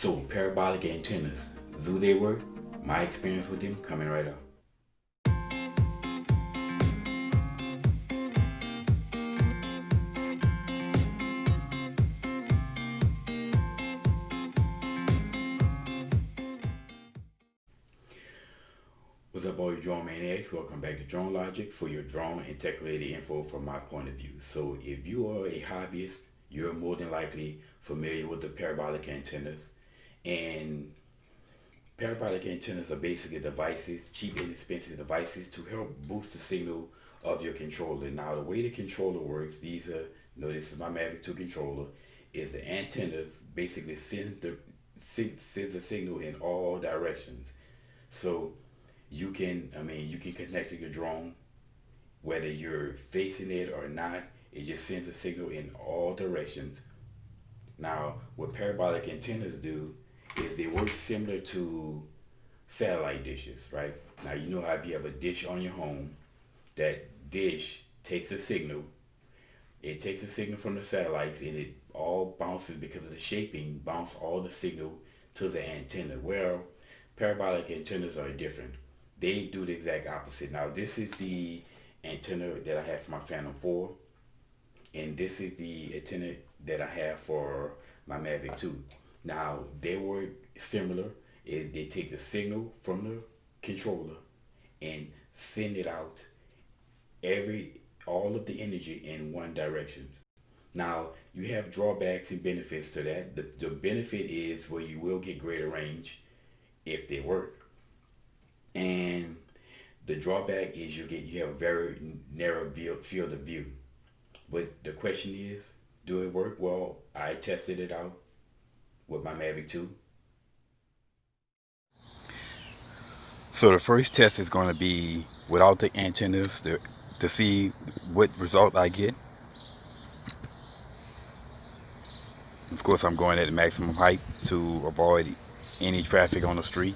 So parabolic antennas, do they work? My experience with them coming right up. What's up, all you drone maniacs? Welcome back to Drone Logic for your drone and tech related info from my point of view. So if you are a hobbyist, you're more than likely familiar with the parabolic antennas. And parabolic antennas are basically devices, cheap, inexpensive devices to help boost the signal of your controller. Now, the way the controller works, this is my Mavic 2 controller, is the antennas basically sends the signal in all directions. So you can connect to your drone whether you're facing it or not. It just sends a signal in all directions. Now, what parabolic antennas do is they work similar to satellite dishes, right? Now, you know how if you have a dish on your home, that dish takes a signal. It takes a signal from the satellites and it all bounces because of the shaping, bounce all the signal to the antenna. Well, parabolic antennas are different. They do the exact opposite. Now, this is the antenna that I have for my Phantom 4, and this is the antenna that I have for my Mavic 2. Now, they work similar. They take the signal from the controller and send it out every all of the energy in one direction. Now, you have drawbacks and benefits to that. The benefit is where you will get greater range if they work. And the drawback is you have a very narrow field of view. But the question is, do it work? Well, I tested it out with my Mavic 2. So the first test is going to be without the antennas to see what result I get. Of course, I'm going at the maximum height to avoid any traffic on the street.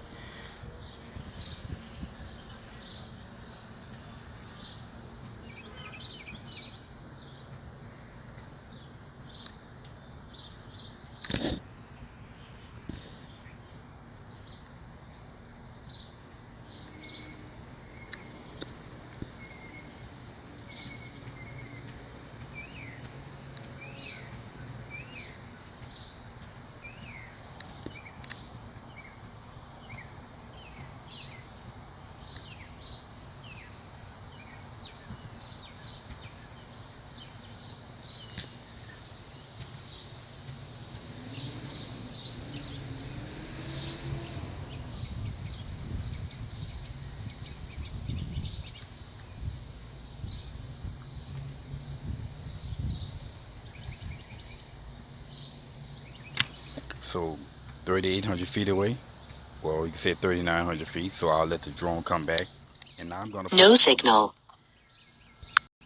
So 3,800 feet away. Well, you can say 3,900 feet. So I'll let the drone come back. And now I'm going to put no signal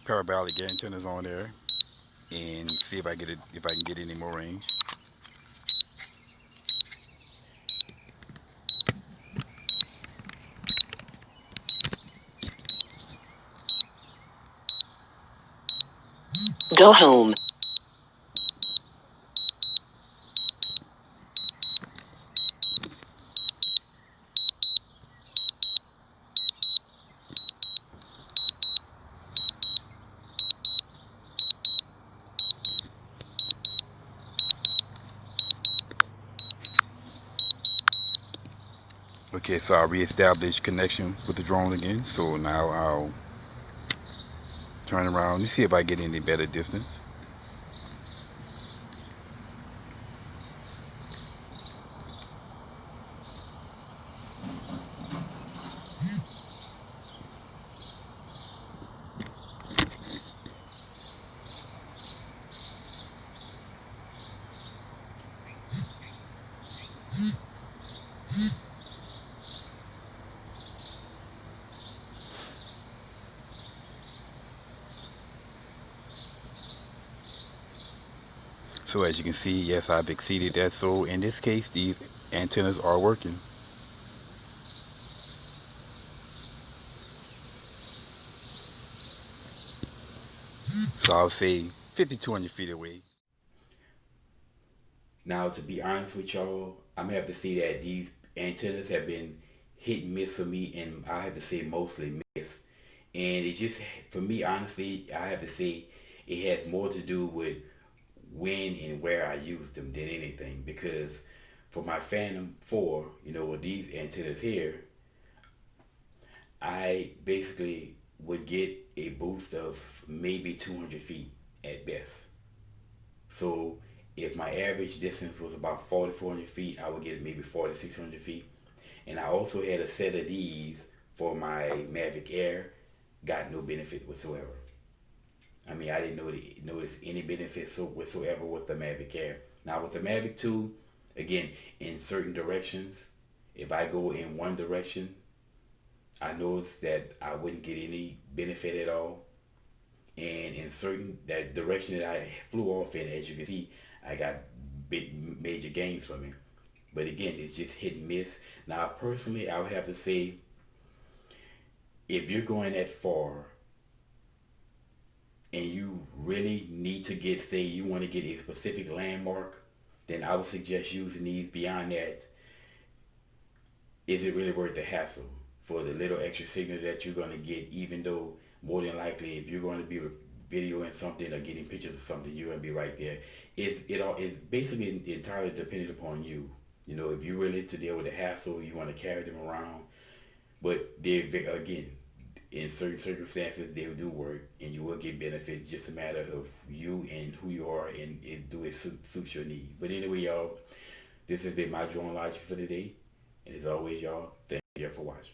parabolic antennas on there and see if I get it, if I can get any more range. Go home. Okay, so I reestablished connection with the drone again. So now I'll turn around and see if I get any better distance. So as you can see, yes, I've exceeded that. So in this case, these antennas are working. So I'll say 5,200 feet away. Now, to be honest with y'all, I'm gonna have to say that these antennas have been hit and miss for me, and I have to say mostly miss. And it just, for me, honestly, I have to say it had more to do with when and where I used them than anything. Because for my Phantom 4, with these antennas here, I basically would get a boost of maybe 200 feet at best. So if my average distance was about 4,400 feet, I would get maybe 4,600 feet. And I also had a set of these for my Mavic Air. Got no benefit whatsoever. I mean, I didn't notice any benefit whatsoever with the Mavic Air. Now with the Mavic 2, again, in certain directions, if I go in one direction, I noticed that I wouldn't get any benefit at all. And in certain that direction that I flew off in, as you can see, I got big major gains from it. But again, it's just hit and miss. Now, personally, I would have to say, if you're going that far and you really need to get, say, you want to get a specific landmark, then I would suggest using these. Beyond that, is it really worth the hassle for the little extra signal that you're going to get? Even though more than likely, if you're going to be videoing something or getting pictures of something, you're going to be right there. It's basically entirely dependent upon you. If you're willing to deal with the hassle, you want to carry them around. But again, in certain circumstances, they do work, and you will get benefits. Just a matter of you and who you are, and do it suits your need. But anyway, y'all, this has been my drone logic for today. And as always, y'all, thank you for watching.